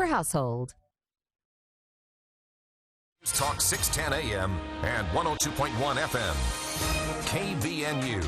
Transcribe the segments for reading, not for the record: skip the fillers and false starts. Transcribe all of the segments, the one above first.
your household. News Talk 610 AM and 102.1 FM. KVNU.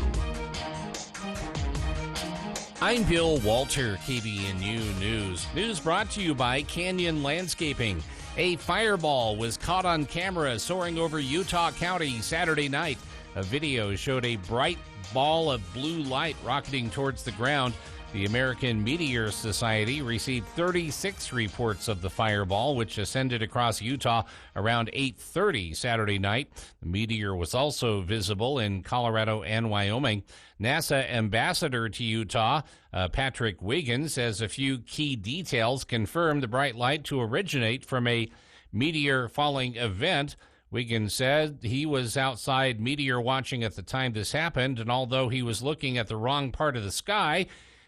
I'm Bill Walter, KVNU News. News brought to you by Canyon Landscaping. A fireball was caught on camera soaring over Utah County Saturday night. A video showed a bright ball of blue light rocketing towards the ground. The American Meteor Society received 36 reports of the fireball, which ascended across Utah around 8:30 Saturday night. The meteor was also visible in Colorado and Wyoming. NASA ambassador to Utah, Patrick Wiggins, says a few key details confirm the bright light to originate from a meteor falling event. Wiggins said he was outside meteor watching at the time this happened, and although he was looking at the wrong part of the sky,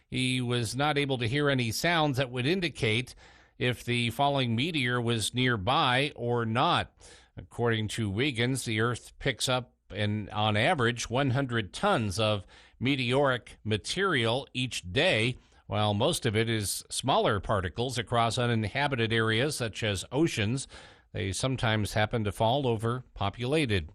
he was not able to hear any sounds that would indicate if the falling meteor was nearby or not. According to Wiggins, the Earth picks up, on average, 100 tons of meteoric material each day, while most of it is smaller particles across uninhabited areas such as oceans. They sometimes happen to fall over populated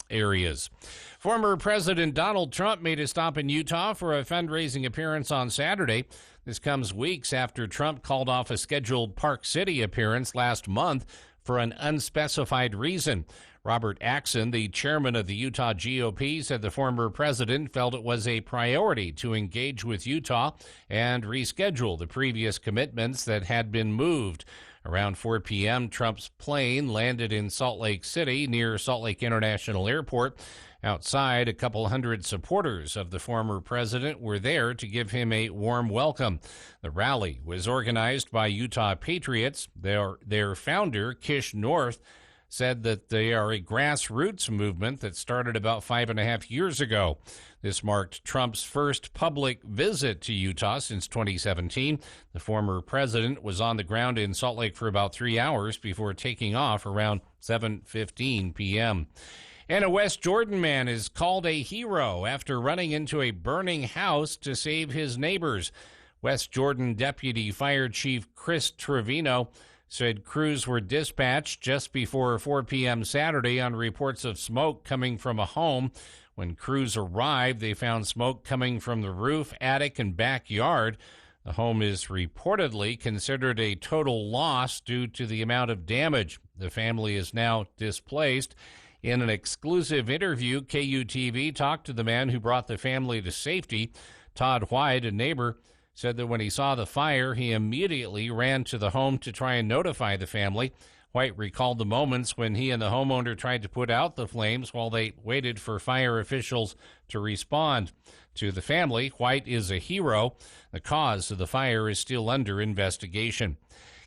areas. Former President Donald Trump made a stop in Utah for a fundraising appearance on Saturday. This comes weeks after Trump called off a scheduled Park City appearance last month for an unspecified reason. Robert Axson, the chairman of the Utah GOP, said the former president felt it was a priority to engage with Utah and reschedule the previous commitments that had been moved. Around 4 p.m., Trump's plane landed in Salt Lake City near Salt Lake International Airport. Outside, a couple hundred supporters of the former president were there to give him a warm welcome. The rally was organized by Utah Patriots. Their founder, Kish North, said that they are a grassroots movement that started about 5.5 years ago. This marked Trump's first public visit to Utah since 2017. The former president was on the ground in Salt Lake for about 3 hours before taking off around 7:15 p.m. And a West Jordan man is called a hero after running into a burning house to save his neighbors. West Jordan Deputy Fire Chief Chris Trevino said crews were dispatched just before 4 p.m. Saturday on reports of smoke coming from a home. When crews arrived, they found smoke coming from the roof, attic, and backyard. The home is reportedly considered a total loss due to the amount of damage. The family is now displaced. In an exclusive interview, KUTV talked to the man who brought the family to safety. Todd White, a neighbor, said that when he saw the fire, he immediately ran to the home to try and notify the family. White recalled the moments when he and the homeowner tried to put out the flames while they waited for fire officials to respond. To the family, White is a hero. The cause of the fire is still under investigation.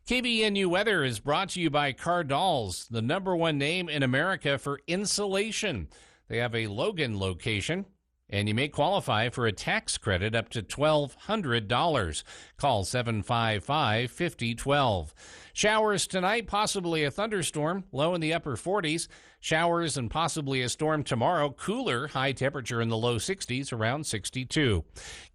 KVNU weather is brought to you by Cardalls, the #1 name in America for insulation. They have a Logan location, and you may qualify for a tax credit up to $1,200. Call 755-5012. Showers tonight, possibly a thunderstorm, low in the upper 40s. Showers and possibly a storm tomorrow, cooler, high temperature in the low 60s, around 62.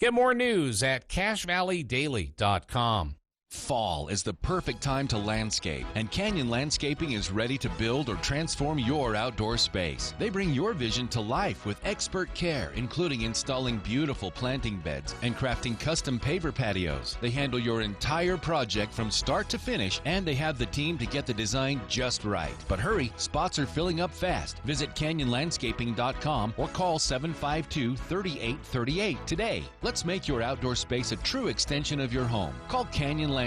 Get more news at CashValleyDaily.com. Fall is the perfect time to landscape, and Canyon Landscaping is ready to build or transform your outdoor space. They bring your vision to life with expert care, including installing beautiful planting beds and crafting custom paver patios. They handle your entire project from start to finish, and they have the team to get the design just right. But hurry, spots are filling up fast. Visit CanyonLandscaping.com or call 752-3838 today. Let's make your outdoor space a true extension of your home. Call Canyon Landscaping.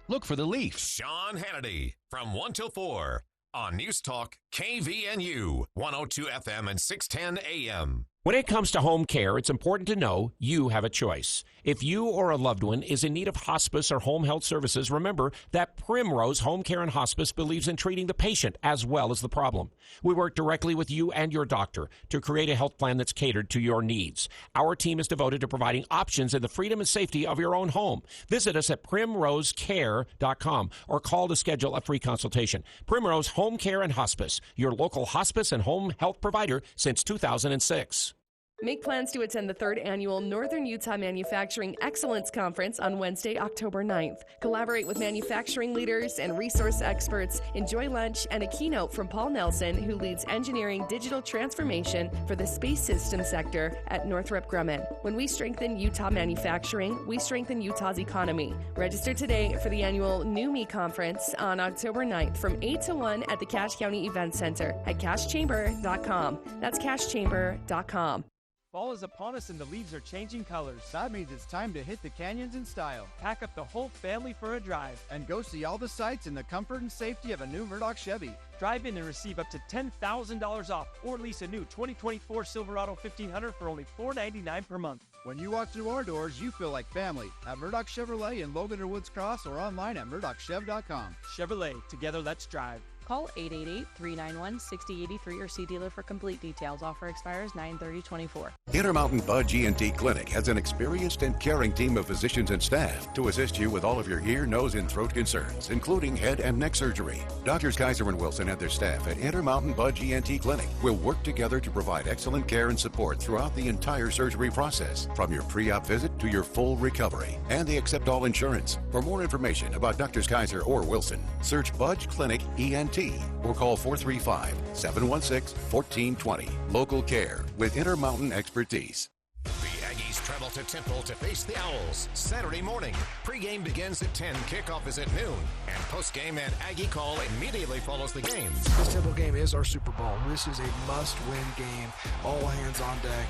Look for the leaf. Sean Hannity from 1 till 4 on News Talk KVNU 102 FM and 610 AM. When it comes to home care, it's important to know you have a choice. If you or a loved one is in need of hospice or home health services, remember that Primrose Home Care and Hospice believes in treating the patient as well as the problem. We work directly with you and your doctor to create a health plan that's catered to your needs. Our team is devoted to providing options in the freedom and safety of your own home. Visit us at primrosecare.com or call to schedule a free consultation. Primrose Home Care and Hospice, your local hospice and home health provider since 2006. Make plans to attend the 3rd Annual Northern Utah Manufacturing Excellence Conference on Wednesday, October 9th. Collaborate with manufacturing leaders and resource experts. Enjoy lunch and a keynote from Paul Nelson, who leads engineering digital transformation for the space system sector at Northrop Grumman. When we strengthen Utah manufacturing, we strengthen Utah's economy. Register today for the annual New Me Conference on October 9th from 8 to 1 at the Cache County Event Center at cashchamber.com. That's cashchamber.com. Fall is upon us and the leaves are changing colors. That means it's time to hit the canyons in style. Pack up the whole family for a drive. And go see all the sights in the comfort and safety of a new Murdoch Chevy. Drive in and receive up to $10,000 off or lease a new 2024 Silverado 1500 for only $499 per month. When you walk through our doors, you feel like family at Murdoch Chevrolet in Logan or Woods Cross or online at murdochchev.com. Chevrolet, together let's drive. Call 888-391-6083 or see dealer for complete details. Offer expires 9/30/24. Intermountain Budge ENT Clinic has an experienced and caring team of physicians and staff to assist you with all of your ear, nose, and throat concerns, including head and neck surgery. Doctors Kaiser and Wilson and their staff at Intermountain Budge ENT Clinic will work together to provide excellent care and support throughout the entire surgery process, from your pre-op visit to your full recovery. And they accept all insurance. For more information about Doctors Kaiser or Wilson, search Budge Clinic ENT or call 435-716-1420. Local care with Intermountain expertise. The Aggies travel to Temple to face the Owls Saturday morning. Pre-game begins at 10, kickoff is at noon, and post-game and Aggie Call immediately follows the game. This Temple game is our Super Bowl. This is a must-win game. All hands on deck.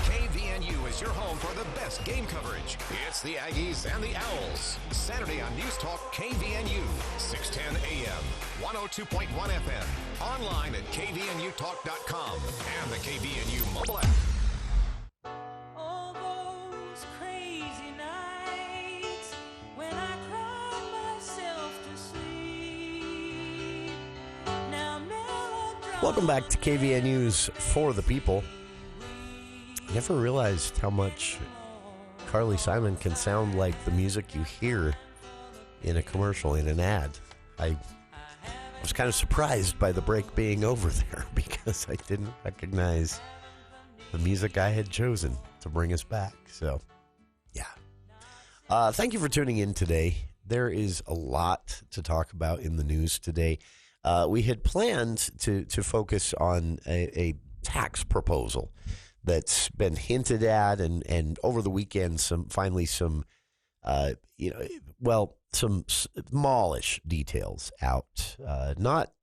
KVNU is your home for the best game coverage. It's the Aggies and the Owls. Saturday on News Talk KVNU, 610 AM, 102.1 FM. Online at kvnutalk.com and the KVNU mobile app. All those crazy nights when I cried myself to sleep. Now Welcome back to KVNU's For the People. Never realized how much Carly Simon can sound like the music you hear in a commercial, in an ad. I was kind of surprised by the break being over there because I didn't recognize the music I had chosen to bring us back. So, yeah. Thank you for tuning in today. There is a lot to talk about in the news today. We had planned to focus on a tax proposal that's been hinted at, and over the weekend, some smallish details out. Not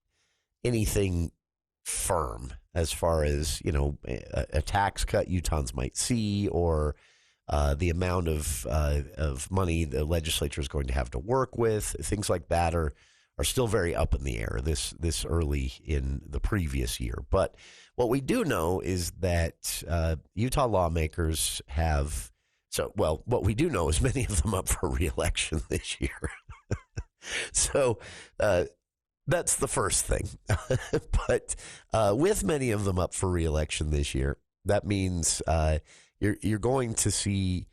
anything firm as far as, a tax cut Utahns might see, or the amount of money the legislature is going to have to work with. Things like that are still very up in the air this early in the previous year. But what we do know is that Utah lawmakers have what we do know is many of them up for re-election this year. So that's the first thing. But with many of them up for re-election this year, that means you're going to see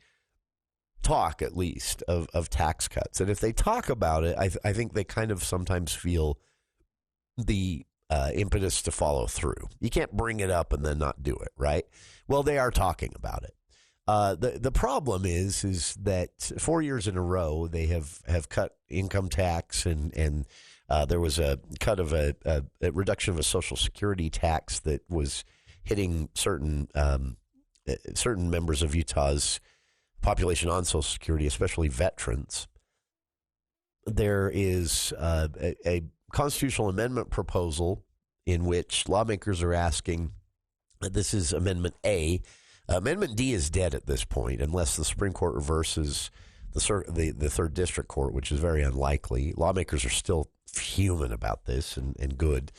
talk, at least, of tax cuts. And if they talk about it, I think they kind of sometimes feel the impetus to follow through. You can't bring it up and then not do it, right? Well, they are talking about it. The problem is that 4 years in a row they have cut income tax, and there was a cut of a reduction of a Social Security tax that was hitting certain members of Utah's population on Social Security, especially veterans. There is a constitutional amendment proposal in which lawmakers are asking, this is Amendment A. Amendment D is dead at this point, unless the Supreme Court reverses the Third District Court, which is very unlikely. Lawmakers are still fuming about this, and good.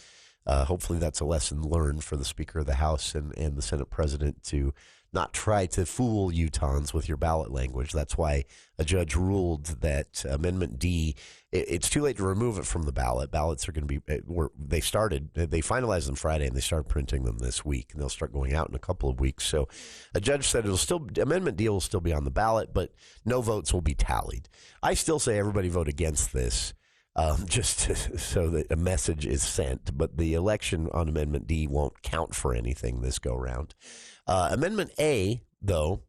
Hopefully that's a lesson learned for the Speaker of the House and the Senate President to not try to fool Utahns with your ballot language. That's why a judge ruled that Amendment D, it's too late to remove it from the ballot. Ballots are going to be, they finalized them Friday, and they started printing them this week, and they'll start going out in a couple of weeks. So a judge said Amendment D will still be on the ballot, but no votes will be tallied. I still say everybody vote against this. so that a message is sent. But the election on Amendment D won't count for anything this go-round. Amendment A, though,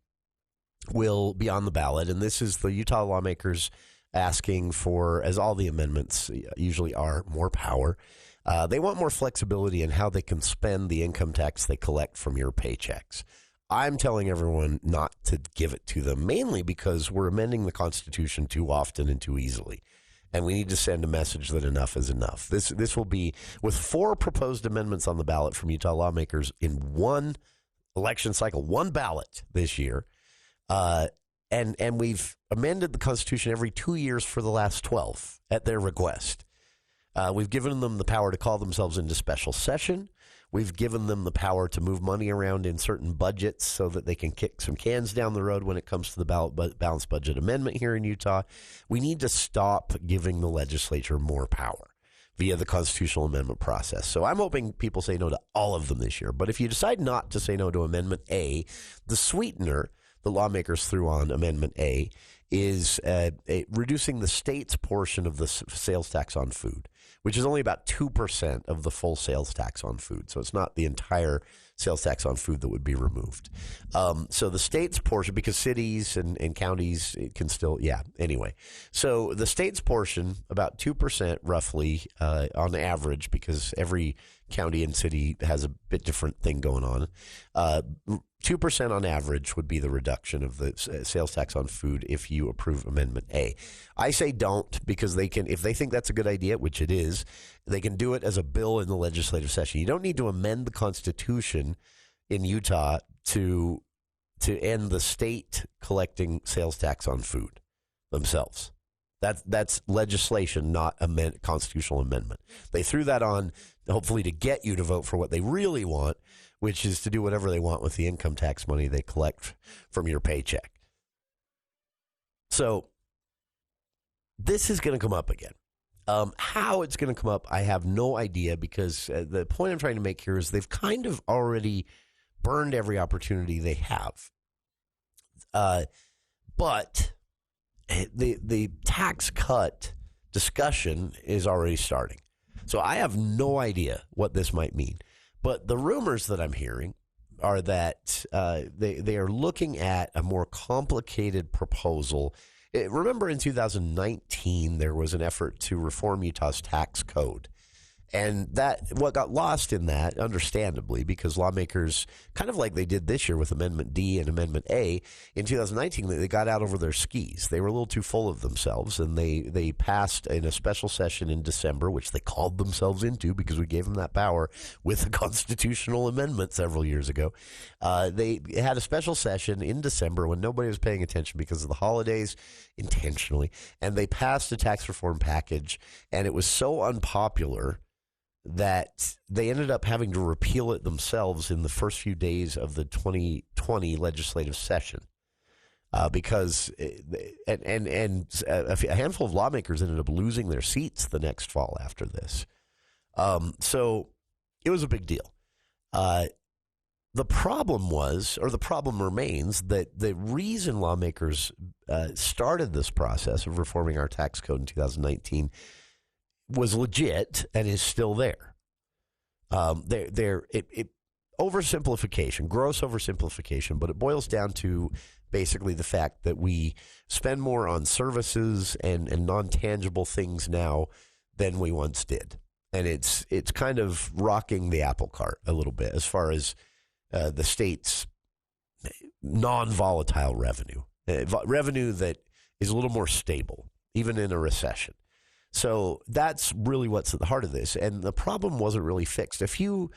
will be on the ballot, and this is the Utah lawmakers asking for, as all the amendments usually are, more power. They want more flexibility in how they can spend the income tax they collect from your paychecks. I'm telling everyone not to give it to them, mainly because we're amending the Constitution too often and too easily. And we need to send a message that enough is enough. This will be, with 4 proposed amendments on the ballot from Utah lawmakers in one election cycle, one ballot this year. And we've amended the Constitution every 2 years for the last 12 at their request. We've given them the power to call themselves into special session. We've given them the power to move money around in certain budgets so that they can kick some cans down the road when it comes to the balanced budget amendment here in Utah. We need to stop giving the legislature more power via the constitutional amendment process. So I'm hoping people say no to all of them this year. But if you decide not to say no to Amendment A, the sweetener the lawmakers threw on Amendment A is reducing the state's portion of the sales tax on food, which is only about 2% of the full sales tax on food. So it's not the entire sales tax on food that would be removed. So the state's portion, because cities and counties can still, anyway. So the state's portion, about 2% roughly on average, because every county and city has a bit different thing going on. 2% on average would be the reduction of the sales tax on food if you approve Amendment A. I say don't, because they can, if they think that's a good idea, which it is, they can do it as a bill in the legislative session. You don't need to amend the Constitution in Utah to end the state collecting sales tax on food themselves. That's legislation, not a constitutional amendment. They threw that on hopefully to get you to vote for what they really want, which is to do whatever they want with the income tax money they collect from your paycheck. So this is going to come up again. How it's going to come up, I have no idea, because the point I'm trying to make here is they've kind of already burned every opportunity they have. But the tax cut discussion is already starting. So I have no idea what this might mean. But the rumors that I'm hearing are that they are looking at a more complicated proposal. Remember in 2019, there was an effort to reform Utah's tax code. And what got lost in that, understandably, because lawmakers, kind of like they did this year with Amendment D and Amendment A, in 2019, they got out over their skis. They were a little too full of themselves, and they passed in a special session in December, which they called themselves into because we gave them that power with a constitutional amendment several years ago. They had a special session in December when nobody was paying attention because of the holidays, intentionally, and they passed a tax reform package, and it was so unpopular that they ended up having to repeal it themselves in the first few days of the 2020 legislative session, because a handful of lawmakers ended up losing their seats the next fall after this. So it was a big deal. The problem remains that the reason lawmakers started this process of reforming our tax code in 2019 was legit and is still there. Oversimplification, gross oversimplification, but it boils down to basically the fact that we spend more on services and non-tangible things now than we once did. And it's kind of rocking the apple cart a little bit as far as the state's non-volatile revenue, revenue that is a little more stable, even in a recession. So that's really what's at the heart of this. And the problem wasn't really fixed. A few,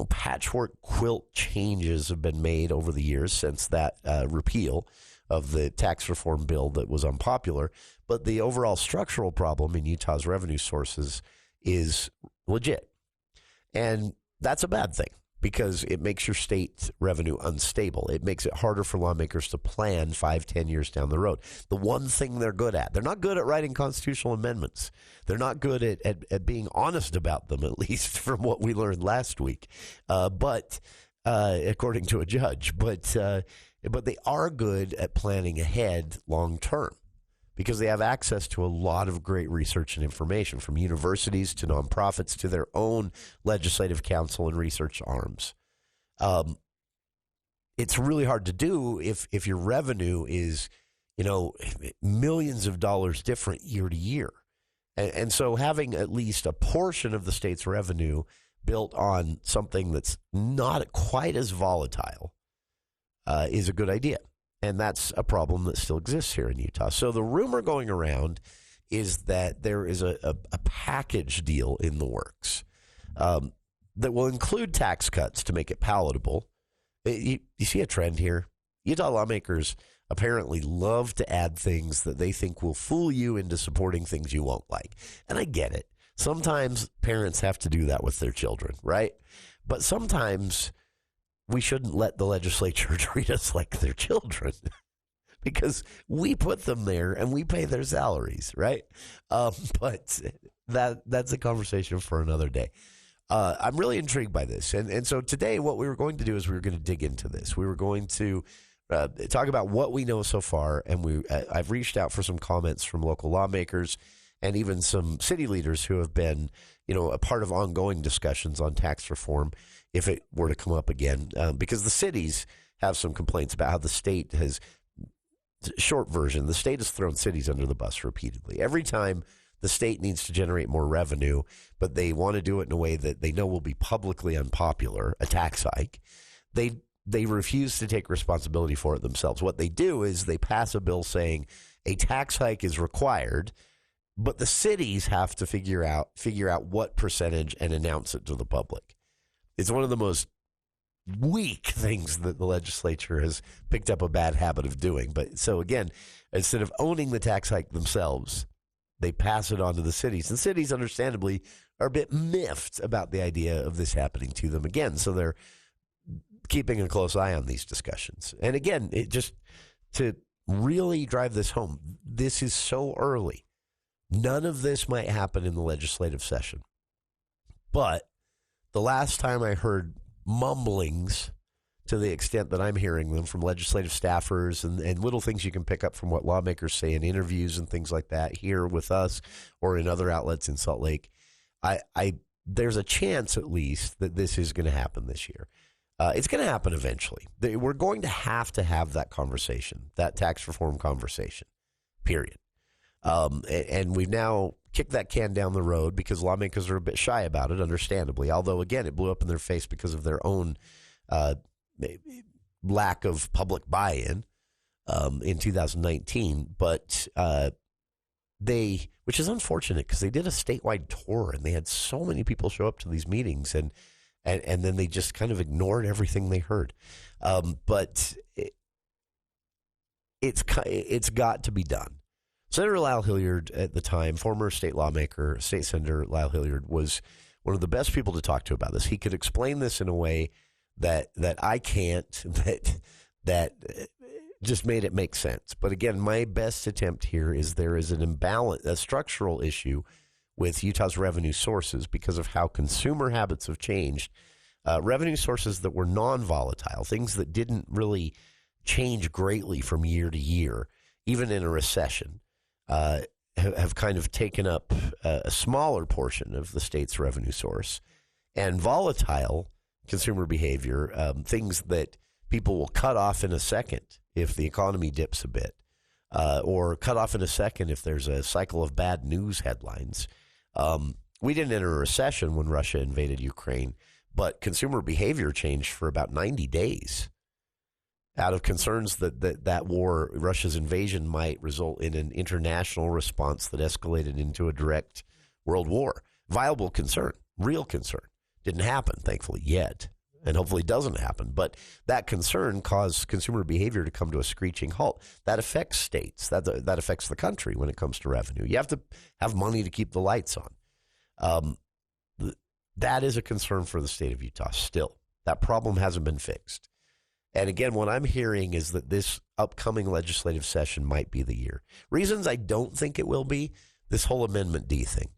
patchwork quilt changes have been made over the years since that repeal of the tax reform bill that was unpopular. But the overall structural problem in Utah's revenue sources is legit. And that's a bad thing, because it makes your state revenue unstable. It makes it harder for lawmakers to plan 5-10 years down the road. The one thing they're good at, they're not good at writing constitutional amendments. They're not good at being honest about them, at least from what we learned last week. But according to a judge, but they are good at planning ahead long term, because they have access to a lot of great research and information, from universities to nonprofits to their own legislative council and research arms. It's really hard to do if your revenue is, millions of dollars different year to year. And so having at least a portion of the state's revenue built on something that's not quite as volatile is a good idea. And that's a problem that still exists here in Utah. So the rumor going around is that there is a package deal in the works that will include tax cuts to make it palatable. You see a trend here? Utah lawmakers apparently love to add things that they think will fool you into supporting things you won't like. And I get it. Sometimes parents have to do that with their children, right? But sometimes we shouldn't let the legislature treat us like their children because we put them there and we pay their salaries, right? But that's a conversation for another day. I'm really intrigued by this. And so today what we were going to do is we were going to dig into this. We were going to talk about what we know so far, and I've reached out for some comments from local lawmakers and even some city leaders who have been, a part of ongoing discussions on tax reform if it were to come up again, because the cities have some complaints about how the state has, short version, the state has thrown cities under the bus repeatedly. Every time the state needs to generate more revenue, but they want to do it in a way that they know will be publicly unpopular, a tax hike, they refuse to take responsibility for it themselves. What they do is they pass a bill saying a tax hike is required, but the cities have to figure out what percentage and announce it to the public. It's one of the most weak things that the legislature has picked up a bad habit of doing. But so again, instead of owning the tax hike themselves, they pass it on to the cities. And cities, understandably, are a bit miffed about the idea of this happening to them again. So they're keeping a close eye on these discussions. And again, it just to really drive this home, this is so early. None of this might happen in the legislative session. But the last time I heard mumblings to the extent that I'm hearing them from legislative staffers and little things you can pick up from what lawmakers say in interviews and things like that here with us or in other outlets in Salt Lake, there's a chance at least that this is going to happen this year. It's going to happen eventually. We're going to have that conversation, that tax reform conversation, period. And we've now kicked that can down the road because lawmakers are a bit shy about it, understandably. Although, again, it blew up in their face because of their own lack of public buy-in in 2019. But which is unfortunate because they did a statewide tour and they had so many people show up to these meetings and then they just kind of ignored everything they heard. But it's got to be done. Senator Lyle Hilliard at the time, former state lawmaker, State Senator Lyle Hilliard, was one of the best people to talk to about this. He could explain this in a way that I can't, that just made it make sense. But again, my best attempt here is there is an imbalance, a structural issue with Utah's revenue sources because of how consumer habits have changed. Revenue sources that were non-volatile, things that didn't really change greatly from year to year, even in a recession, have kind of taken up a smaller portion of the state's revenue source. And volatile consumer behavior, things that people will cut off in a second if the economy dips a bit, or cut off in a second if there's a cycle of bad news headlines. We didn't enter a recession when Russia invaded Ukraine, but consumer behavior changed for about 90 days out of concerns that war, Russia's invasion, might result in an international response that escalated into a direct world war. Viable concern, real concern. Didn't happen, thankfully, yet, and hopefully doesn't happen. But that concern caused consumer behavior to come to a screeching halt. That affects states. That affects the country when it comes to revenue. You have to have money to keep the lights on. That is a concern for the state of Utah still. That problem hasn't been fixed. And again, what I'm hearing is that this upcoming legislative session might be the year. Reasons I don't think it will be, this whole Amendment D thing.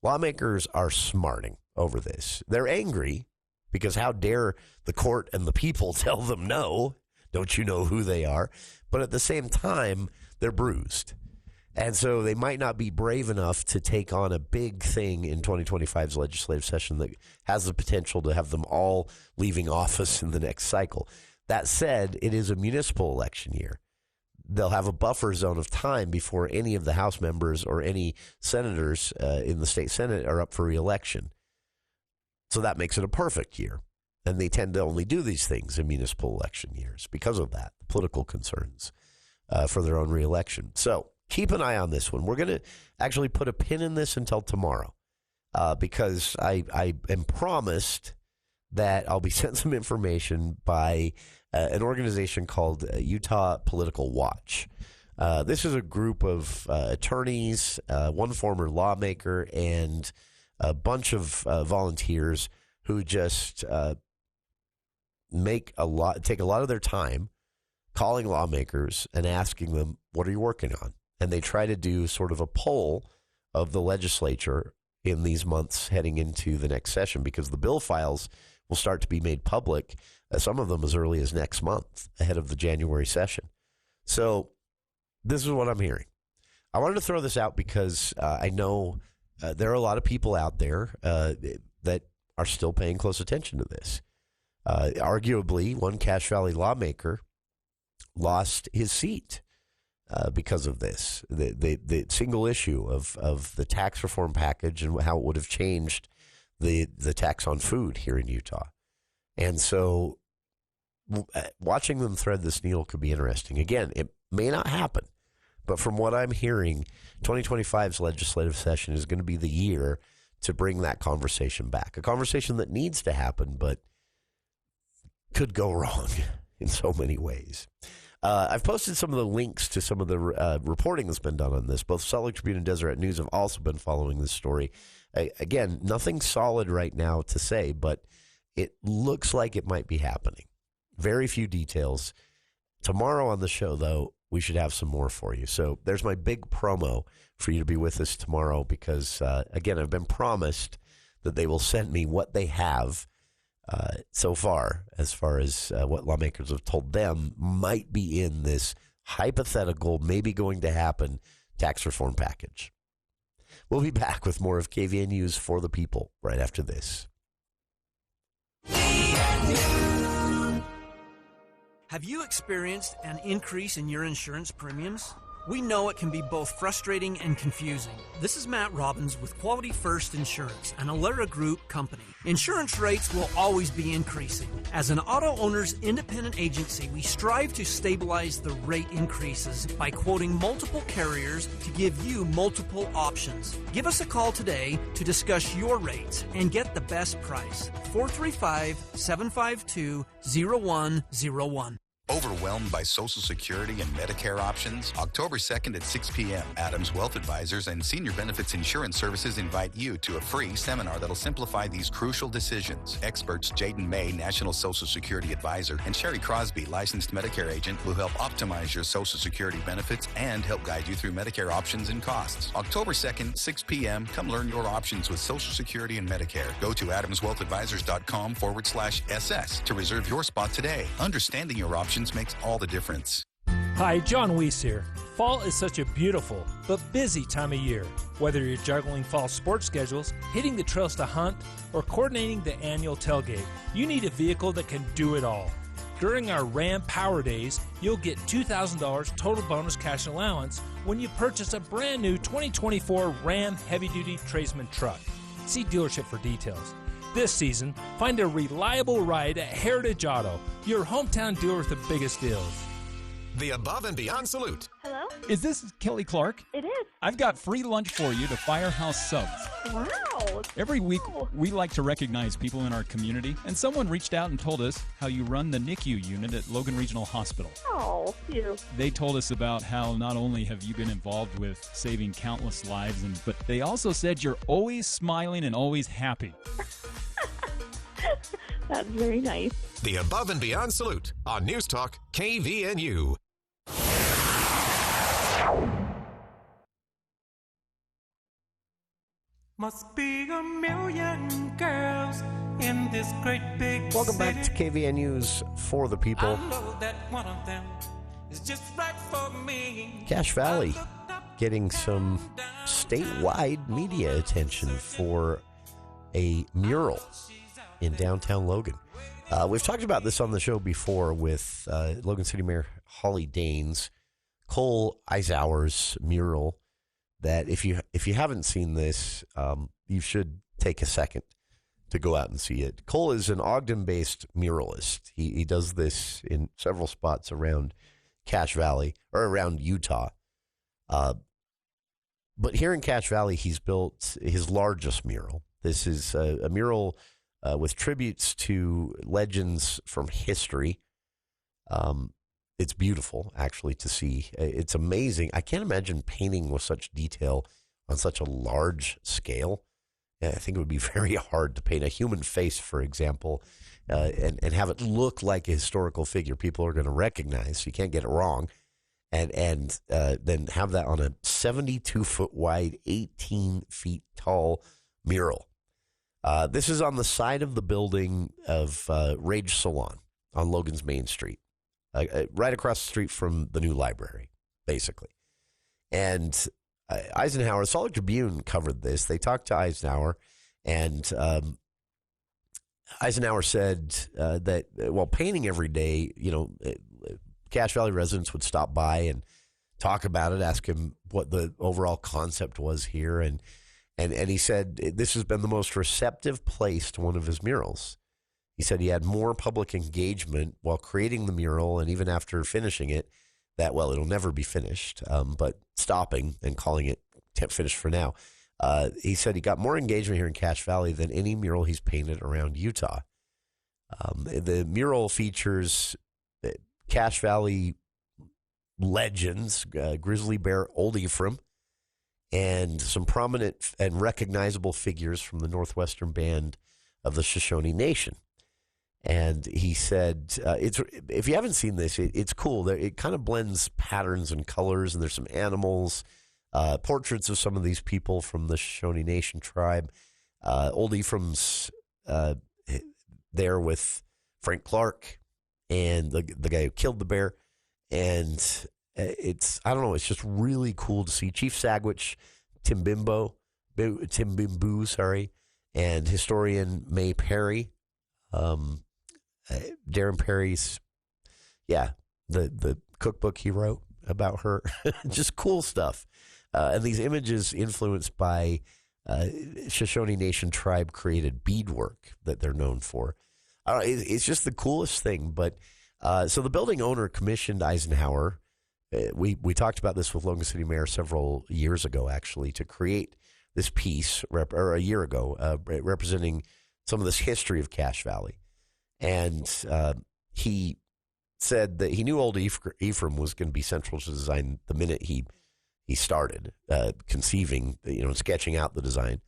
Lawmakers are smarting over this. They're angry because how dare the court and the people tell them no? Don't you know who they are? But at the same time, they're bruised. And so they might not be brave enough to take on a big thing in 2025's legislative session that has the potential to have them all leaving office in the next cycle. That said, it is a municipal election year. They'll have a buffer zone of time before any of the House members or any senators in the state Senate are up for re-election. So that makes it a perfect year. And they tend to only do these things in municipal election years because of that, political concerns for their own re-election. So keep an eye on this one. We're going to actually put a pin in this until tomorrow because I am promised that I'll be sent some information by an organization called Utah Political Watch. This is a group of attorneys, one former lawmaker, and a bunch of volunteers who just take a lot of their time calling lawmakers and asking them, what are you working on? And they try to do sort of a poll of the legislature in these months heading into the next session because the bill files will start to be made public, some of them as early as next month, ahead of the January session. So this is what I'm hearing. I wanted to throw this out because I know there are a lot of people out there that are still paying close attention to this. Arguably, one Cache Valley lawmaker lost his seat because of this. The single issue of the tax reform package and how it would have changed the tax on food here in Utah. And so watching them thread this needle could be interesting. Again, it may not happen, but from what I'm hearing, 2025's legislative session is going to be the year to bring that conversation back. A conversation that needs to happen, but could go wrong in so many ways. I've posted some of the links to some of the reporting that's been done on this. Both Salt Lake Tribune and Deseret News have also been following this story. Again, nothing solid right now to say, but it looks like it might be happening. Very few details. Tomorrow on the show, though, we should have some more for you. So there's my big promo for you to be with us tomorrow because, again, I've been promised that they will send me what they have so far as what lawmakers have told them might be in this hypothetical, maybe going to happen tax reform package. We'll be back with more of KVNU's For the People right after this. Have you experienced an increase in your insurance premiums? We know it can be both frustrating and confusing. This is Matt Robbins with Quality First Insurance, an Alera Group company. Insurance rates will always be increasing. As an auto owner's independent agency, we strive to stabilize the rate increases by quoting multiple carriers to give you multiple options. Give us a call today to discuss your rates and get the best price. 435-752-0101. Overwhelmed by Social Security and Medicare options? October 2nd at 6 p.m., Adams Wealth Advisors and Senior Benefits Insurance Services invite you to a free seminar that'll simplify these crucial decisions. Experts Jaden May, National Social Security Advisor, and Sherry Crosby, licensed Medicare agent, will help optimize your Social Security benefits and help guide you through Medicare options and costs. October 2nd, 6 p.m., come learn your options with Social Security and Medicare. Go to adamswealthadvisors.com/SS to reserve your spot today. Understanding your options makes all the difference. Hi, John Weiss here. Fall is such a beautiful but busy time of year. Whether you're juggling fall sports schedules, hitting the trails to hunt, or coordinating the annual tailgate, you need a vehicle that can do it all. During our Ram Power Days, you'll get $2,000 total bonus cash allowance when you purchase a brand new 2024 Ram Heavy Duty Tradesman truck. See dealership for details. This season, find a reliable ride at Heritage Auto, your hometown dealer with the biggest deals. The Above and Beyond Salute. Hello? Is this Kelly Clark? It is. I've got free lunch for you to Firehouse Subs. Wow. Every week, we like to recognize people in our community, and someone reached out and told us how you run the NICU unit at Logan Regional Hospital. Oh, you. They told us about how not only have you been involved with saving countless lives, but they also said you're always smiling and always happy. That's very nice. The Above and Beyond Salute on News Talk KVNU. Must be a million girls in this great big Welcome back to KVNU's For the People. I know that one of them is just right for me. Cache Valley getting some statewide media attention for a mural in downtown Logan. We've talked about this on the show before with Logan City Mayor Holly Daines, Cole Eisauer's mural. That if you haven't seen this, you should take a second to go out and see it. Cole is an Ogden-based muralist. He does this in several spots around Cache Valley or around Utah. But here in Cache Valley, he's built his largest mural. This is a mural with tributes to legends from history. It's beautiful, actually, to see. It's amazing. I can't imagine painting with such detail on such a large scale. I think it would be very hard to paint a human face, for example, and have it look like a historical figure people are going to recognize. You can't get it wrong. And then have that on a 72-foot wide, 18 feet tall mural. This is on the side of the building of Rage Salon on Logan's Main Street. Right across the street from the new library, basically. And Eisenhower, the Salt Lake Tribune covered this. They talked to Eisenhower, and Eisenhower said that while painting every day, Cache Valley residents would stop by and talk about it, ask him what the overall concept was here. And he said this has been the most receptive place to one of his murals. He said he had more public engagement while creating the mural and even after finishing it that, well, it'll never be finished, but stopping and calling it finished for now. He said he got more engagement here in Cache Valley than any mural he's painted around Utah. The mural features Cache Valley legends, Grizzly Bear Old Ephraim, and some prominent and recognizable figures from the Northwestern Band of the Shoshone Nation. And he said, if you haven't seen this, it's cool. It kind of blends patterns and colors, and there's some animals, portraits of some of these people from the Shoshone Nation tribe. Old Ephraim's there with Frank Clark and the guy who killed the bear. And it's just really cool to see. Chief Sagwitch Timbimbu, and historian May Perry. Darren Perry's, the cookbook he wrote about her. Just cool stuff. And these images influenced by Shoshone Nation tribe created beadwork that they're known for. It's just the coolest thing. But so the building owner commissioned Eisenhower. We talked about this with Logan City Mayor several years ago, actually, to create this piece, or a year ago, representing some of this history of Cache Valley. And he said that he knew Old Ephraim was going to be central to the design the minute he started conceiving, sketching out the design,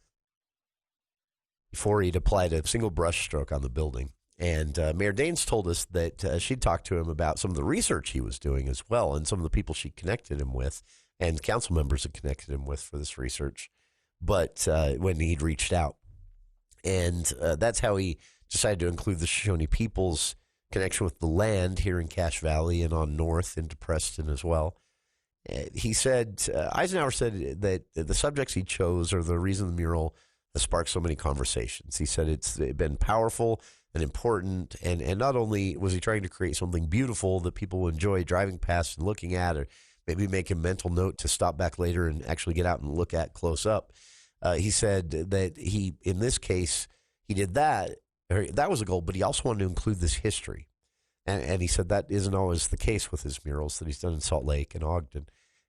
before he'd applied a single brush stroke on the building. And Mayor Daines told us that she'd talked to him about some of the research he was doing as well, and some of the people she connected him with, and council members had connected him with for this research. But when he'd reached out, and that's how he decided to include the Shoshone people's connection with the land here in Cache Valley and on north into Preston as well. He said, Eisenhower said that the subjects he chose are the reason the mural has sparked so many conversations. He said it's been powerful and important, and not only was he trying to create something beautiful that people will enjoy driving past and looking at, or maybe make a mental note to stop back later and actually get out and look at close up. He said that in this case, he did that. That was a goal, but he also wanted to include this history. And he said that isn't always the case with his murals that he's done in Salt Lake and Ogden,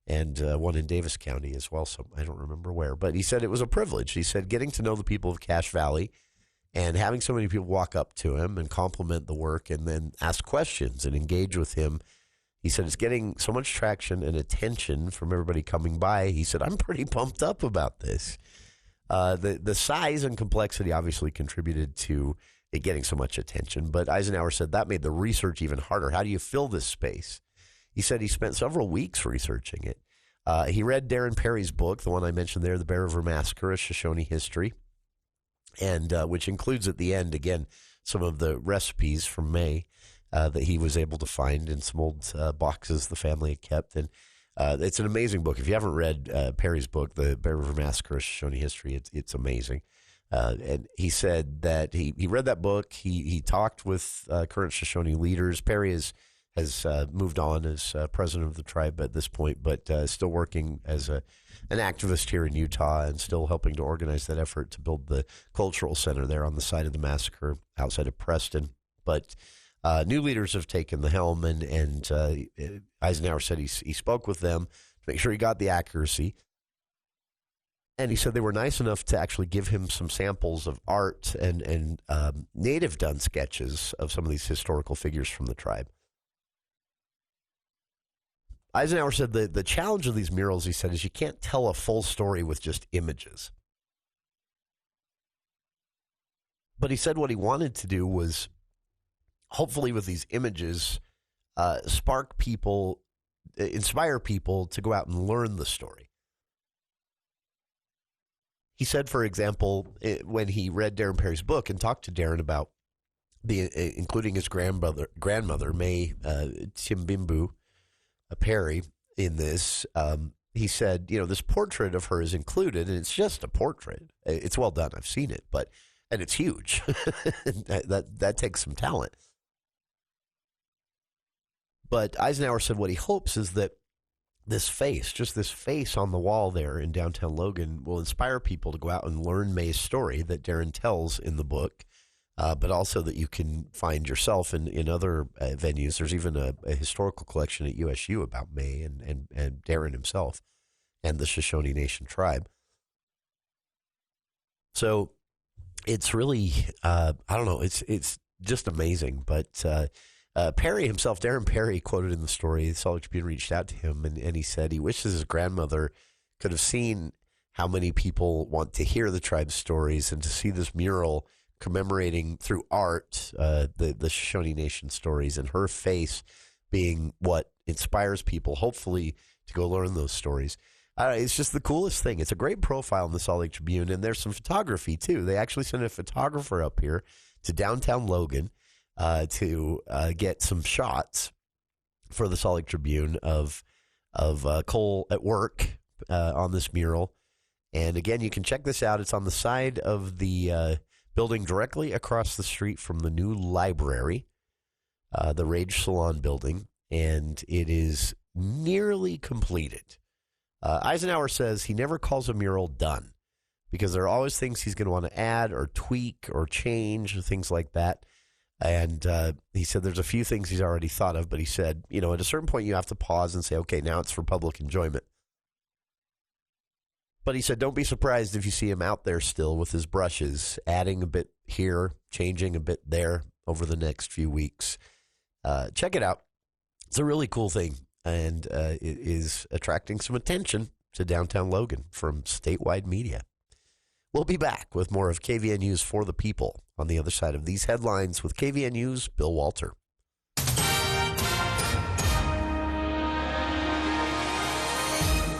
and one in Davis County as well. So I don't remember where, but he said it was a privilege. He said getting to know the people of Cache Valley and having so many people walk up to him and compliment the work and then ask questions and engage with him. He said it's getting so much traction and attention from everybody coming by. He said, I'm pretty pumped up about this. The size and complexity obviously contributed to it getting so much attention, but Eisenhower said that made the research even harder. How do you fill this space? He said he spent several weeks researching it. He read Darren Perry's book, the one I mentioned there, The Bear River Massacre, A Shoshone History, and which includes at the end, again, some of the recipes from May that he was able to find in some old boxes the family had kept. And It's an amazing book. If you haven't read Perry's book, The Bear River Massacre: Shoshone History, it's amazing. And he said that he read that book. He talked with current Shoshone leaders. Perry has moved on as president of the tribe at this point, but still working as an activist here in Utah and still helping to organize that effort to build the cultural center there on the site of the massacre outside of Preston. But new leaders have taken the helm, and Eisenhower said he spoke with them to make sure he got the accuracy. And he said they were nice enough to actually give him some samples of art and native done sketches of some of these historical figures from the tribe. Eisenhower said the challenge of these murals, he said, is you can't tell a full story with just images. But he said what he wanted to do was, hopefully with these images, inspire people to go out and learn the story. He said, for example, when he read Darren Perry's book and talked to Darren about including his grandmother, May Timbimbu Perry, in this, he said, this portrait of her is included, and it's just a portrait. It's well done. I've seen it, and it's huge. that takes some talent. But Eisenhower said what he hopes is that this face on the wall there in downtown Logan will inspire people to go out and learn May's story that Darren tells in the book, but also that you can find yourself in other venues. There's even a historical collection at USU about May and Darren himself and the Shoshone Nation tribe. So it's really, I don't know, it's just amazing, but Perry himself, Darren Perry, quoted in the story, the Salt Lake Tribune reached out to him, and he said he wishes his grandmother could have seen how many people want to hear the tribe's stories and to see this mural commemorating through art the Shoshone Nation stories, and her face being what inspires people, hopefully, to go learn those stories. It's just the coolest thing. It's a great profile in the Salt Lake Tribune, and there's some photography, too. They actually sent a photographer up here to downtown Logan to get some shots for the Salt Lake Tribune of Cole at work on this mural. And again, you can check this out. It's on the side of the building directly across the street from the new library, the Rage Salon building, and it is nearly completed. Eisenhower says he never calls a mural done because there are always things he's going to want to add or tweak or change and things like that. And he said there's a few things he's already thought of, but he said, at a certain point you have to pause and say, okay, now it's for public enjoyment. But he said don't be surprised if you see him out there still with his brushes, adding a bit here, changing a bit there over the next few weeks. Check it out. It's a really cool thing, and it is attracting some attention to downtown Logan from statewide media. We'll be back with more of KVNU's For the People on the other side of these headlines with KVNU's Bill Walter.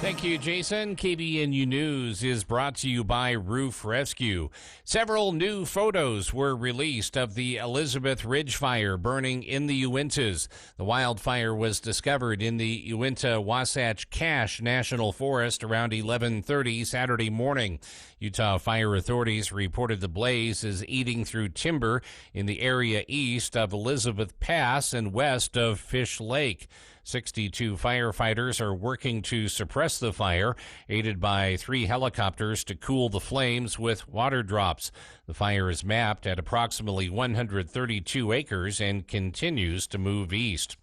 Thank you, Jason. KVNU News is brought to you by Roof Rescue. Several new photos were released of the Elizabeth Ridge fire burning in the Uintas. The wildfire was discovered in the Uinta Wasatch Cache National Forest around 11:30 Saturday morning. Utah fire authorities reported the blaze is eating through timber in the area east of Elizabeth Pass and west of Fish Lake. 62 firefighters are working to suppress the fire, aided by 3 helicopters to cool the flames with water drops. The fire is mapped at approximately 132 acres and continues to move east.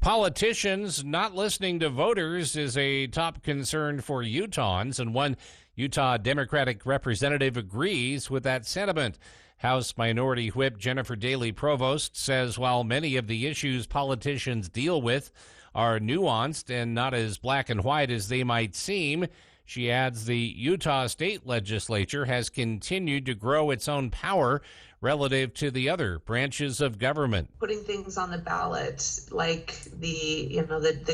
Politicians not listening to voters is a top concern for Utahns, and one Utah Democratic representative agrees with that sentiment. House Minority Whip Jennifer Daley Provost says while many of the issues politicians deal with are nuanced and not as black and white as they might seem, she adds the Utah state legislature has continued to grow its own power, relative to the other branches of government. Putting things on the ballot, like the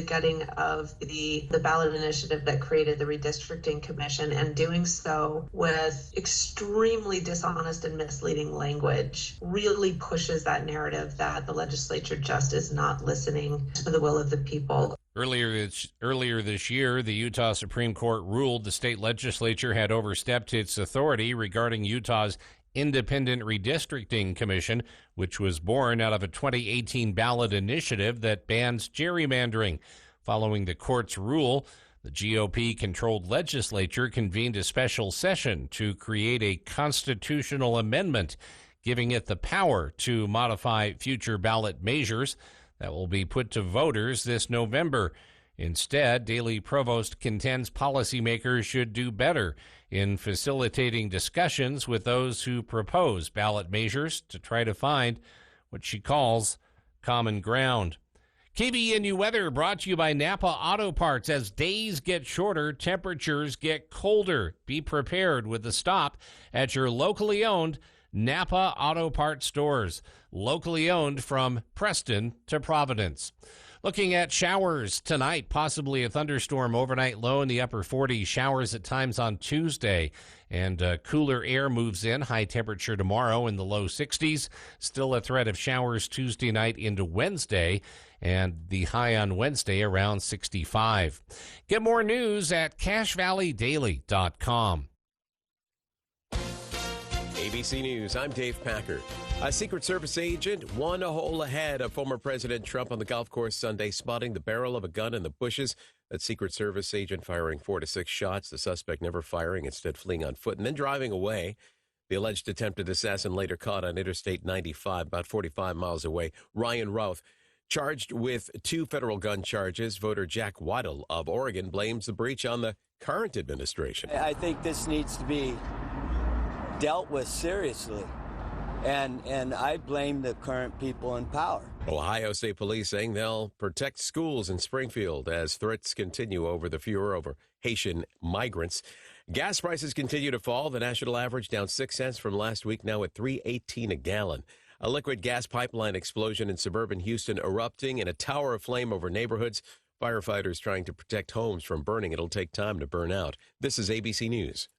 gutting of the ballot initiative that created the redistricting commission, and doing so with extremely dishonest and misleading language, really pushes that narrative that the legislature just is not listening to the will of the people. Earlier this year, the Utah Supreme Court ruled the state legislature had overstepped its authority regarding Utah's Independent Redistricting Commission, which was born out of a 2018 ballot initiative that bans gerrymandering. Following the court's rule, the GOP-controlled legislature convened a special session to create a constitutional amendment, giving it the power to modify future ballot measures that will be put to voters this November. Instead, Daley Provost contends policymakers should do better in facilitating discussions with those who propose ballot measures to try to find what she calls common ground. KVNU weather brought to you by Napa Auto Parts. As days get shorter, temperatures get colder. Be prepared with a stop at your locally owned Napa Auto Parts stores, locally owned from Preston to Providence. Looking at showers tonight, possibly a thunderstorm overnight, low in the upper 40s, showers at times on Tuesday, and cooler air moves in, high temperature tomorrow in the low 60s. Still a threat of showers Tuesday night into Wednesday, and the high on Wednesday around 65. Get more news at CacheValleyDaily.com. ABC News, I'm Dave Packer. A Secret Service agent 1 hole ahead of former President Trump on the golf course Sunday, spotting the barrel of a gun in the bushes. That Secret Service agent firing 4 to 6 shots, the suspect never firing, instead fleeing on foot and then driving away. The alleged attempted assassin later caught on Interstate 95, about 45 miles away. Ryan Routh, charged with 2 federal gun charges. Voter Jack Waddell of Oregon blames the breach on the current administration. I think this needs to be dealt with seriously, and I blame the current people in power. Ohio State Police saying they'll protect schools in Springfield as threats continue over the furor over Haitian migrants. Gas prices continue to fall. The national average down 6 cents from last week, now at $3.18 a gallon. A liquid gas pipeline explosion in suburban Houston erupting in a tower of flame over neighborhoods. Firefighters trying to protect homes from burning. It'll take time to burn out. This is ABC News.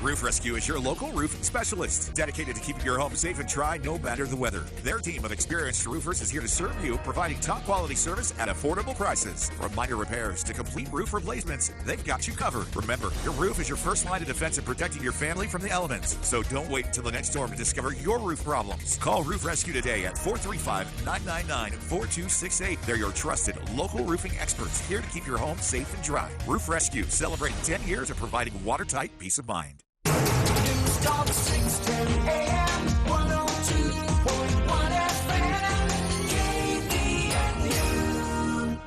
Roof Rescue is your local roofing specialist, dedicated to keeping your home safe and dry no matter the weather. Their team of experienced roofers is here to serve you, providing top quality service at affordable prices. From minor repairs to complete roof replacements, they've got you covered. Remember, your roof is your first line of defense in protecting your family from the elements. So don't wait until the next storm to discover your roof problems. Call Roof Rescue today at 435-999-4268. They're your trusted local roofing experts, here to keep your home safe and dry. Roof Rescue, celebrating 10 years of providing watertight peace of mind. Talk 610 AM, 102.1 FM, KVNU.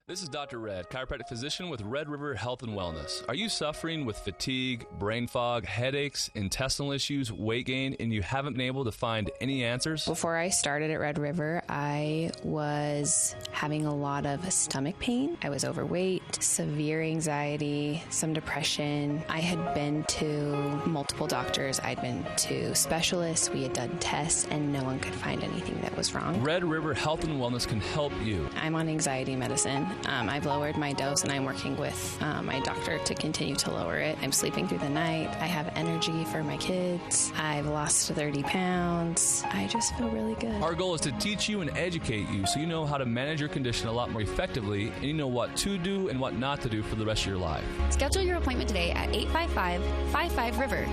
This is Dr. Red, chiropractic physician with Red River Health and Wellness. Are you suffering with fatigue, brain fog, headaches, intestinal issues, weight gain, and you haven't been able to find any answers? Before I started at Red River, I was having a lot of stomach pain. I was overweight, severe anxiety, some depression. I had been to multiple doctors. I'd been to specialists. We had done tests, and no one could find anything that was wrong. Red River Health and Wellness can help you. I'm on anxiety medicine. I've lowered my dose, and I'm working with my doctor to continue to lower it. I'm sleeping through the night. I have energy for my kids. I've lost 30 pounds. I just feel really good. Our goal is to teach you and educate you so you know how to manage your condition a lot more effectively, and you know what to do and what not to do for the rest of your life. Schedule your appointment today at 855-55-RIVER.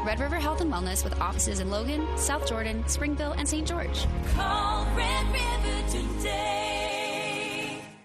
Red River Health and Wellness, with offices in Logan, South Jordan, Springville, and St. George. Call Red River today.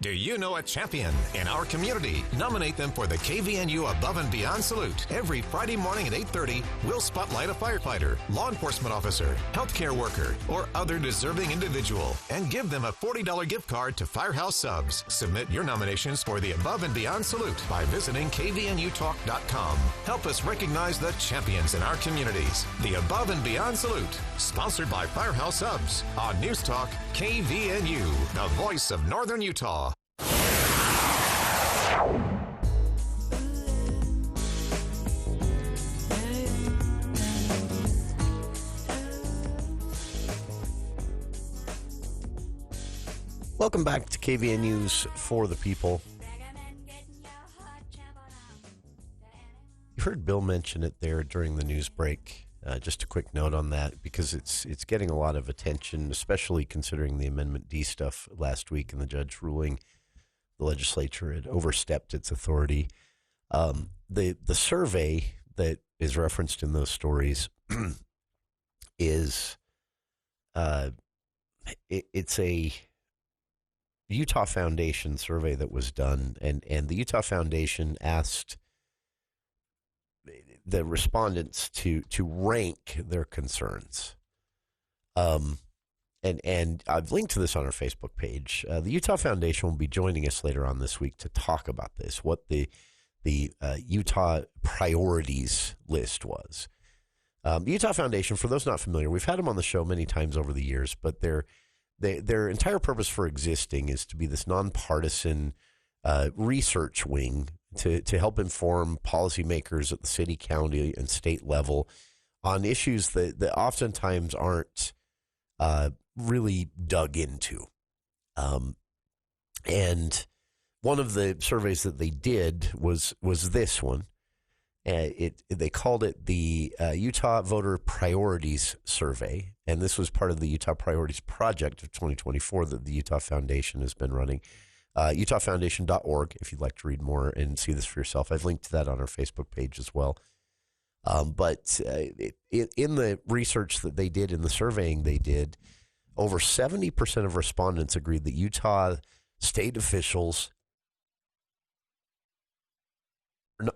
Do you know a champion in our community? Nominate them for the KVNU Above and Beyond Salute. Every Friday morning at 8:30, we'll spotlight a firefighter, law enforcement officer, healthcare worker, or other deserving individual and give them a $40 gift card to Firehouse Subs. Submit your nominations for the Above and Beyond Salute by visiting kvnutalk.com. Help us recognize the champions in our communities. The Above and Beyond Salute, sponsored by Firehouse Subs on News Talk KVNU, the voice of Northern Utah. Welcome back to KVN News for the People. You heard Bill mention it there during the news break. Just a quick note on that, because it's getting a lot of attention, especially considering the Amendment D stuff last week and the judge ruling the legislature had overstepped its authority. The survey that is referenced in those stories is it's a Utah Foundation survey that was done, and the Utah Foundation asked the respondents to rank their concerns. And I've linked to this on our Facebook page. The Utah Foundation will be joining us later on this week to talk about this, what the Utah priorities list was. The Utah Foundation, for those not familiar, we've had them on the show many times over the years, but their entire purpose for existing is to be this nonpartisan research wing to help inform policymakers at the city, county, and state level on issues that oftentimes aren't really dug into. And one of the surveys that they did was this one. They called it the Utah Voter Priorities Survey, and this was part of the Utah Priorities Project of 2024 that the Utah Foundation has been running. UtahFoundation.org, if you'd like to read more and see this for yourself. I've linked to that on our Facebook page as well. But in the research that they did, in the surveying they did, over 70% of respondents agreed that Utah state officials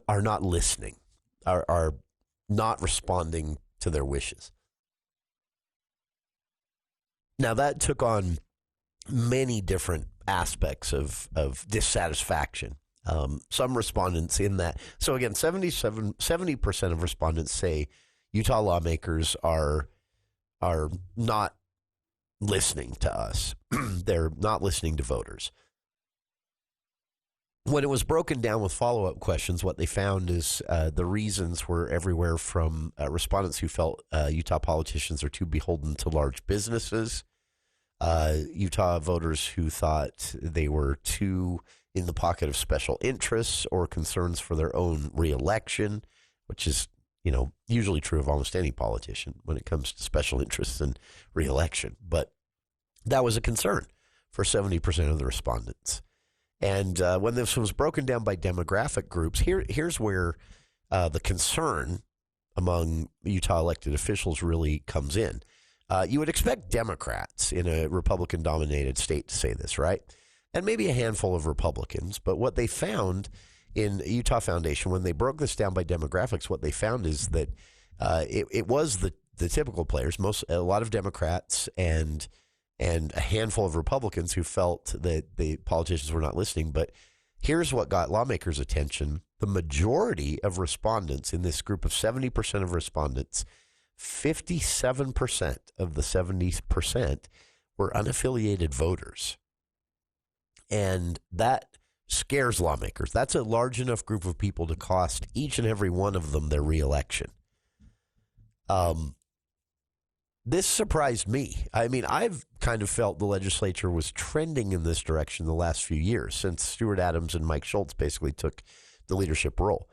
are not listening, are not responding to their wishes. Now, that took on many different aspects of dissatisfaction. Some respondents in that. So again, 70% of respondents say Utah lawmakers are not listening to us. They're not listening to voters. When it was broken down with follow-up questions, what they found is the reasons were everywhere from respondents who felt Utah politicians are too beholden to large businesses, Utah voters who thought they were too in the pocket of special interests or concerns for their own reelection, which is, usually true of almost any politician when it comes to special interests and reelection. But that was a concern for 70% of the respondents. And when this was broken down by demographic groups, here's where the concern among Utah elected officials really comes in. You would expect Democrats in a Republican-dominated state to say this, right? And maybe a handful of Republicans. But what they found in Utah Foundation, when they broke this down by demographics, what they found is that it was the typical players, a lot of Democrats and a handful of Republicans who felt that the politicians were not listening. But here's what got lawmakers' attention. The majority of respondents in this group of 70% of respondents, 57% of the 70% were unaffiliated voters. And that scares lawmakers. That's a large enough group of people to cost each and every one of them their reelection. This surprised me. I mean, I've kind of felt the legislature was trending in this direction the last few years since Stuart Adams and Mike Schultz basically took the leadership role.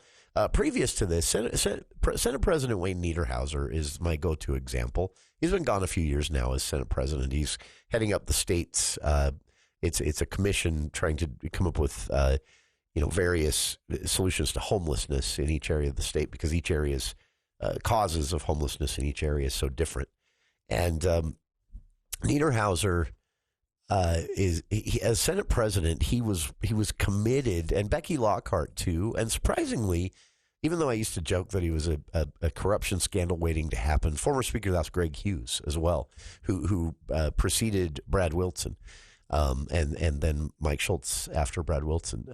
Previous to this, Senate President Wayne Niederhauser is my go-to example. He's been gone a few years now as Senate President. He's heading up the state's. It's a commission trying to come up with various solutions to homelessness in each area of the state, because each area's causes of homelessness in each area is so different. And Niederhauser as Senate President, he was committed, and Becky Lockhart too. And surprisingly, even though I used to joke that he was a corruption scandal waiting to happen, former Speaker of the House Greg Hughes as well, who preceded Brad Wilson, and then Mike Schultz after Brad Wilson.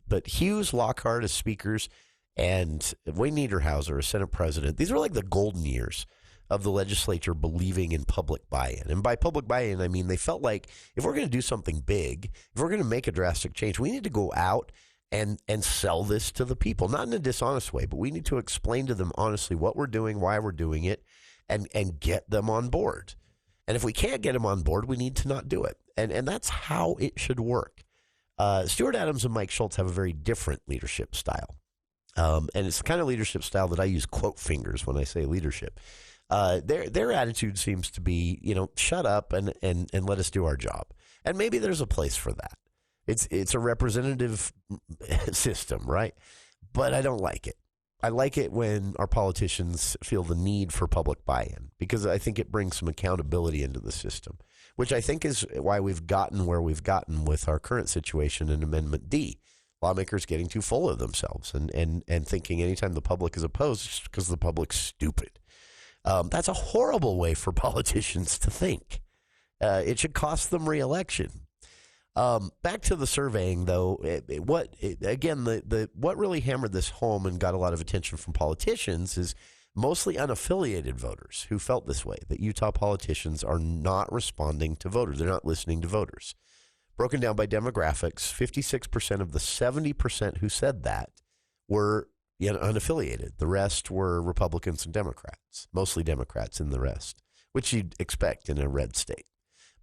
But Hughes, Lockhart as speakers, and Wayne Niederhauser as Senate President. These were like the golden years of the legislature believing in public buy-in. And by public buy-in, I mean they felt like if we're going to do something big, if we're going to make a drastic change, we need to go out and sell this to the people, not in a dishonest way, but we need to explain to them honestly what we're doing, why we're doing it, and get them on board. And if we can't get them on board, we need to not do it. And that's how it should work. Stuart Adams and Mike Schultz have a very different leadership style. And it's the kind of leadership style that I use quote fingers when I say leadership. Their attitude seems to be, shut up and let us do our job. And maybe there's a place for that. It's a representative system, right? But I don't like it. I like it when our politicians feel the need for public buy-in, because I think it brings some accountability into the system, which I think is why we've gotten where we've gotten with our current situation in Amendment D. Lawmakers getting too full of themselves and thinking anytime the public is opposed, it's because the public's stupid. That's a horrible way for politicians to think. It should cost them re-election. Back to the surveying, though, what really hammered this home and got a lot of attention from politicians is mostly unaffiliated voters who felt this way, that Utah politicians are not responding to voters. They're not listening to voters. Broken down by demographics, 56% of the 70% who said that were unaffiliated. The rest were Republicans and Democrats, mostly Democrats in the rest, which you'd expect in a red state.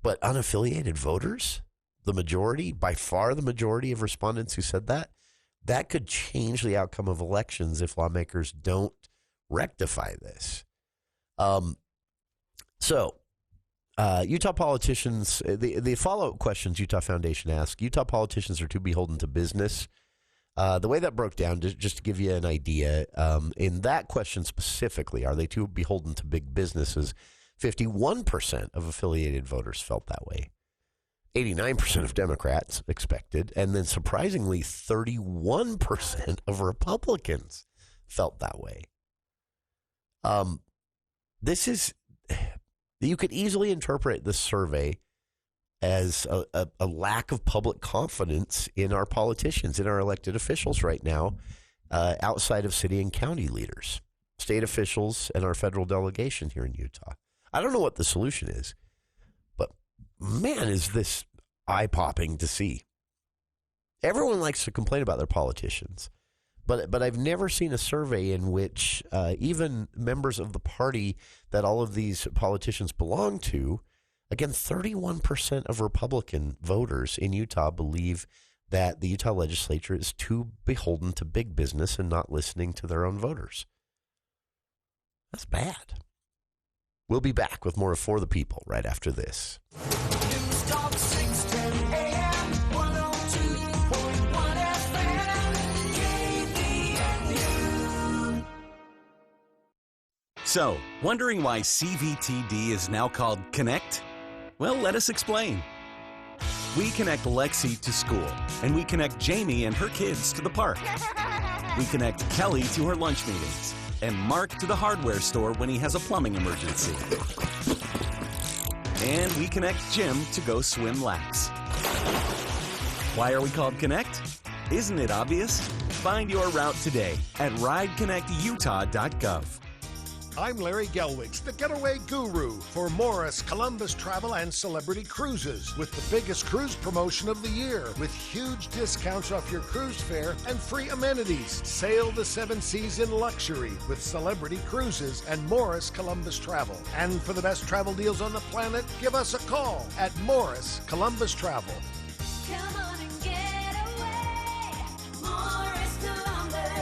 But unaffiliated voters, the majority, by far the majority of respondents who said that could change the outcome of elections if lawmakers don't rectify this. Utah politicians, the follow-up questions Utah Foundation asked, Utah politicians are too beholden to business. The way that broke down, just to give you an idea, in that question specifically, are they too beholden to big businesses? 51% of affiliated voters felt that way. 89% of Democrats expected, and then surprisingly, 31% of Republicans felt that way. You could easily interpret this survey as a lack of public confidence in our politicians, in our elected officials right now, outside of city and county leaders, state officials, and our federal delegation here in Utah. I don't know what the solution is, but man, is this eye-popping to see. Everyone likes to complain about their politicians, but I've never seen a survey in which even members of the party that all of these politicians belong to, again, 31% of Republican voters in Utah believe that the Utah legislature is too beholden to big business and not listening to their own voters. That's bad. We'll be back with more of For the People right after this. News Talk 610 AM, 102.1 FM, KVNU. So, wondering why CVTD is now called Connect? Well, let us explain. We connect Lexi to school, and we connect Jamie and her kids to the park. We connect Kelly to her lunch meetings, and Mark to the hardware store when he has a plumbing emergency. And we connect Jim to go swim laps. Why are we called Connect? Isn't it obvious? Find your route today at rideconnectutah.gov. I'm Larry Gelwigs, the getaway guru for Morris Columbus Travel and Celebrity Cruises, with the biggest cruise promotion of the year, with huge discounts off your cruise fare and free amenities. Sail the 7 seas in luxury with Celebrity Cruises and Morris Columbus Travel. And for the best travel deals on the planet, give us a call at Morris Columbus Travel. Come on and get away, Morris Columbus.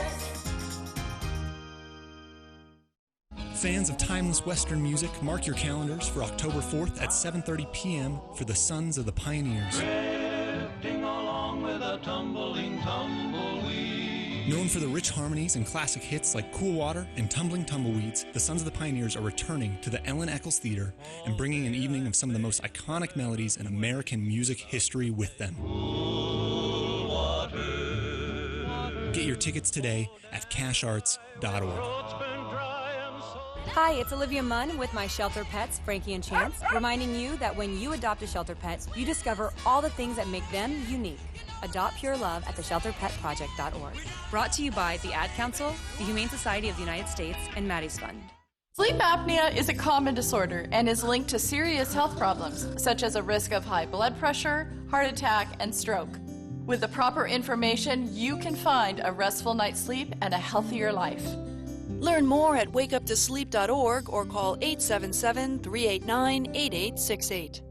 Fans of timeless Western music, mark your calendars for October 4th at 7:30 p.m. for the Sons of the Pioneers. Drifting along with a tumbling tumbleweed. Known for the rich harmonies and classic hits like Cool Water and Tumbling Tumbleweeds, the Sons of the Pioneers are returning to the Ellen Eccles Theater and bringing an evening of some of the most iconic melodies in American music history with them. Cool water. Get your tickets today at casharts.org. Hi, it's Olivia Munn with My Shelter Pets, Frankie and Chance, reminding you that when you adopt a shelter pet, you discover all the things that make them unique. Adopt Pure Love at theshelterpetproject.org. Brought to you by the Ad Council, the Humane Society of the United States, and Maddie's Fund. Sleep apnea is a common disorder and is linked to serious health problems, such as a risk of high blood pressure, heart attack, and stroke. With the proper information, you can find a restful night's sleep and a healthier life. Learn more at wakeuptosleep.org or call 877-389-8868.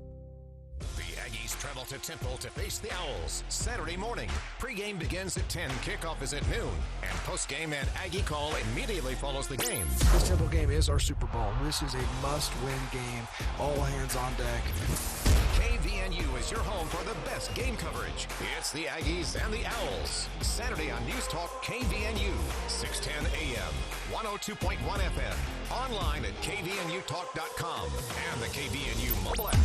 Travel to Temple to face the Owls Saturday morning. Pre-game begins at 10, kickoff is at noon, and post-game and Aggie Call immediately follows the game. This Temple game is our Super Bowl. This is a must-win game. All hands on deck. KVNU is your home for the best game coverage. It's the Aggies and the Owls. Saturday on News Talk KVNU, 610 AM, 102.1 FM, online at kvnutalk.com, and the KVNU mobile app.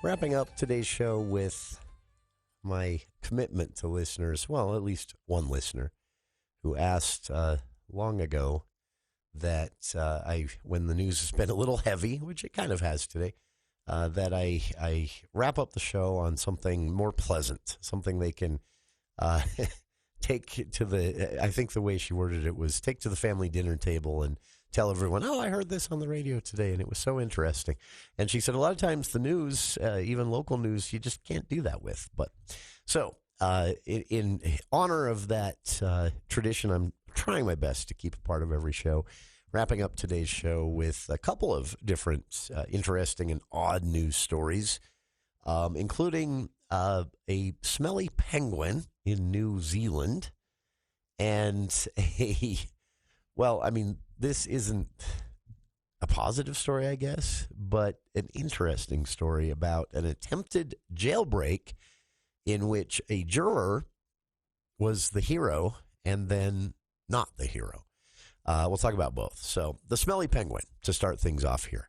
Wrapping up today's show with my commitment to listeners, well, at least one listener, who asked long ago that when the news has been a little heavy, which it kind of has today, that I wrap up the show on something more pleasant, something they can take to the, I think the way she worded it was take to the family dinner table and tell everyone, oh, I heard this on the radio today, and it was so interesting. And she said a lot of times the news, even local news, you just can't do that with. But so in honor of that tradition, I'm trying my best to keep a part of every show, wrapping up today's show with a couple of different interesting and odd news stories, including a smelly penguin in New Zealand and this isn't a positive story, I guess, but an interesting story about an attempted jailbreak in which a juror was the hero and then not the hero. We'll talk about both. So the smelly penguin, to start things off here.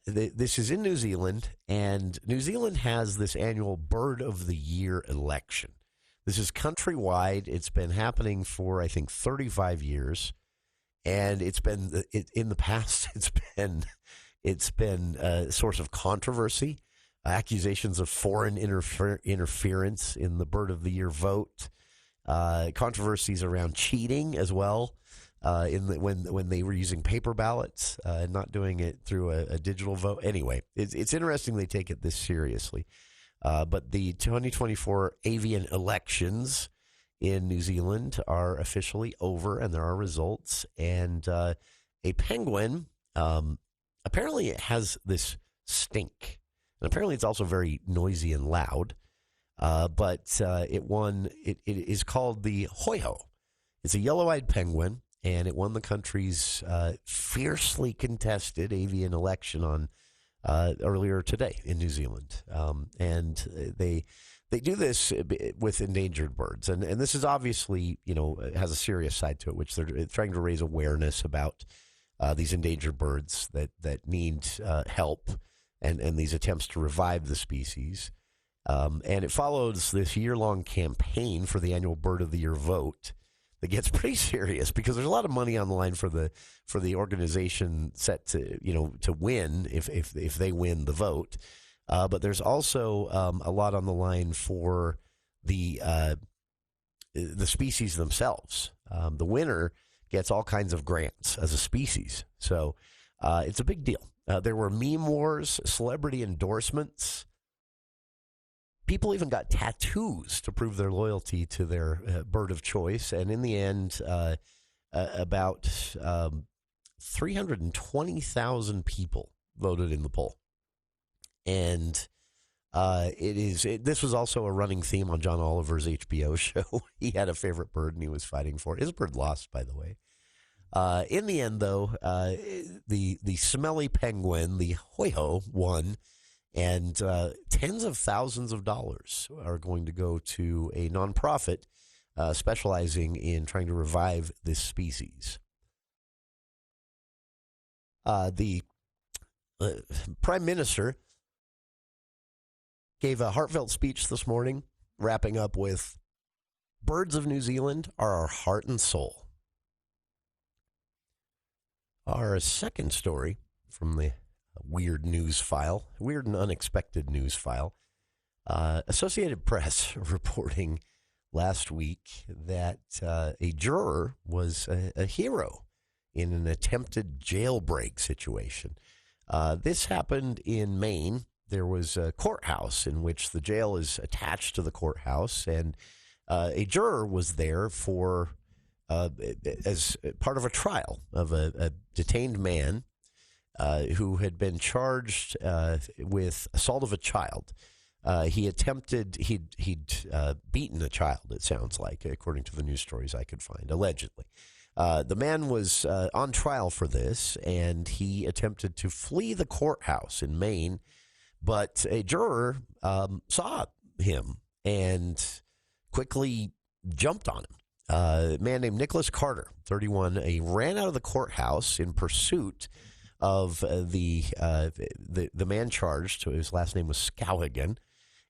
This is in New Zealand, and New Zealand has this annual Bird of the Year election. This is countrywide. It's been happening for, I think, 35 years. And it's been in the past. It's been a source of controversy, accusations of foreign interference in the Bird of the Year vote, controversies around cheating as well. When they were using paper ballots and not doing it through a digital vote. Anyway, it's interesting they take it this seriously. But the 2024 avian elections in New Zealand are officially over, and there are results. And a penguin, apparently it has this stink. And apparently it's also very noisy and loud. But it won, it is called the Hoiho. It's a yellow-eyed penguin, and it won the country's fiercely contested avian election on earlier today in New Zealand. And they do this with endangered birds. And this is obviously, has a serious side to it, which they're trying to raise awareness about these endangered birds that need help and these attempts to revive the species. And it follows this year-long campaign for the annual Bird of the Year vote that gets pretty serious because there's a lot of money on the line for the organization set to win if they win the vote. But there's also a lot on the line for the species themselves. The winner gets all kinds of grants as a species. So it's a big deal. There were meme wars, celebrity endorsements. People even got tattoos to prove their loyalty to their bird of choice. And in the end, about 320,000 people voted in the poll. And this was also a running theme on John Oliver's HBO show. He had a favorite bird and he was fighting for it. His bird lost, by the way. In the end, though, the smelly penguin, the Hoiho, won. And tens of thousands of dollars are going to go to a nonprofit specializing in trying to revive this species. The Prime Minister gave a heartfelt speech this morning, wrapping up with, "Birds of New Zealand are our heart and soul." Our second story from the weird news file, weird and unexpected news file. Associated Press reporting last week that a juror was a hero in an attempted jailbreak situation. This happened in Maine. There was a courthouse in which the jail is attached to the courthouse, and a juror was there for as part of a trial of a detained man who had been charged with assault of a child. He'd beaten a child, it sounds like, according to the news stories I could find, allegedly. The man was on trial for this, and he attempted to flee the courthouse in Maine, but a juror saw him and quickly jumped on him. A man named Nicholas Carter, 31, he ran out of the courthouse in pursuit of the man charged. His last name was Skowhegan,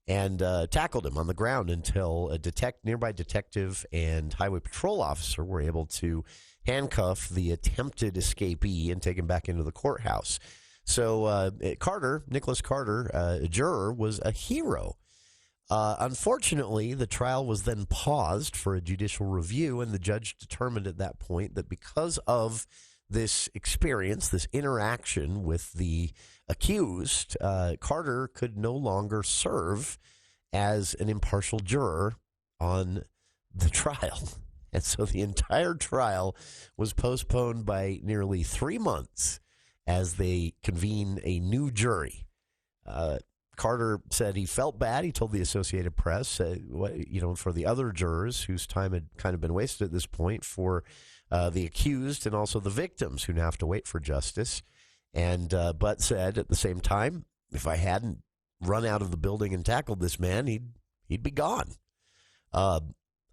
and tackled him on the ground until a nearby detective and highway patrol officer were able to handcuff the attempted escapee and take him back into the courthouse. So Nicholas Carter, a juror, was a hero. Unfortunately, the trial was then paused for a judicial review, and the judge determined at that point that because of this experience, this interaction with the accused, Carter could no longer serve as an impartial juror on the trial. And so the entire trial was postponed by nearly 3 months as they convene a new jury. Carter said he felt bad. He told the Associated Press, for the other jurors whose time had kind of been wasted at this point, for the accused and also the victims who now have to wait for justice. And but said at the same time, if I hadn't run out of the building and tackled this man, he'd be gone.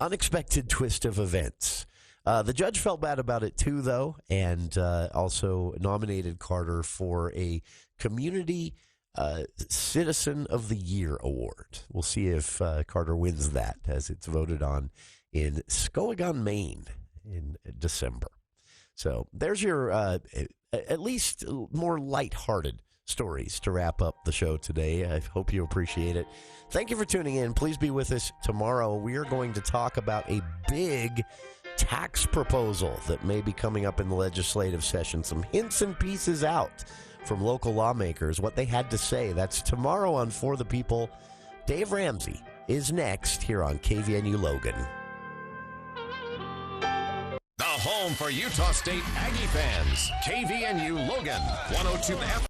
Unexpected twist of events. The judge felt bad about it too, though, and also nominated Carter for a Community Citizen of the Year award. We'll see if Carter wins that, as it's voted on in Skowhegan, Maine in December. So there's your at least more lighthearted stories to wrap up the show today. I hope you appreciate it. Thank you for tuning in. Please be with us tomorrow. We are going to talk about a big tax proposal that may be coming up in the legislative session. Some hints and pieces out from local lawmakers, what they had to say. That's tomorrow on For the People. Dave Ramsey is next here on KVNU Logan. The home for Utah State Aggie fans. KVNU Logan, 102 FM.